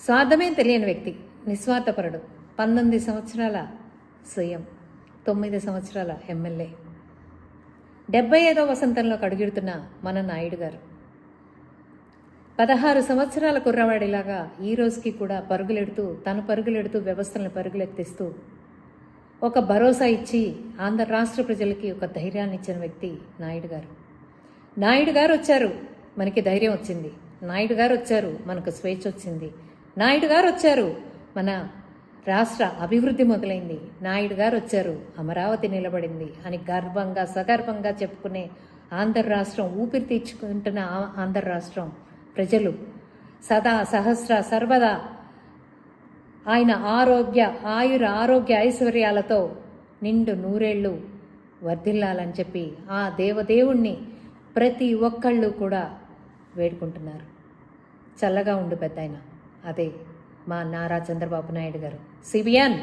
స్వార్థమే తెలియని వ్యక్తి, నిస్వార్థపరుడు. 19 సంవత్సరాల సీఎం, 9 సంవత్సరాల ఎమ్మెల్యే, 75వ వసంతంలోకి అడుగుడుతున్న మన నాయుడు గారు 16 సంవత్సరాల కుర్రవాడిలాగా ఈ రోజుకి కూడా పరుగులెడుతూ వ్యవస్థలను పరుగులెత్తిస్తూ ఒక భరోసా ఇచ్చి ఆంధ్ర రాష్ట్ర ప్రజలకి ఒక ధైర్యాన్ని ఇచ్చిన వ్యక్తి నాయుడు గారు. నాయుడు గారు వచ్చారు, మనకి ధైర్యం వచ్చింది. నాయుడు గారు వచ్చారు, మనకు స్వేచ్ఛ వచ్చింది. నాయుడు గారు వచ్చారు, మన రాష్ట్ర అభివృద్ధి మొదలైంది. నాయుడు గారు వచ్చారు, అమరావతి నిలబడింది అని గర్వంగా సగర్వంగా చెప్పుకునే ఆంధ్ర రాష్ట్రం, ఊపిరి తీర్చుకుంటున్న ఆంధ్ర రాష్ట్రం ప్రజలు సదా సహస్ర సర్వదా ఆయన ఆరోగ్య ఐశ్వర్యాలతో నిండు నూరేళ్లు వర్ధిల్లాలని చెప్పి ఆ దేవదేవుణ్ణి ప్రతి ఒక్కళ్ళు కూడా వేడుకుంటున్నారు. చల్లగా ఉండు పెద్దాయన. అదే మా నారా చంద్రబాబు నాయుడు గారు. సిబిఎన్.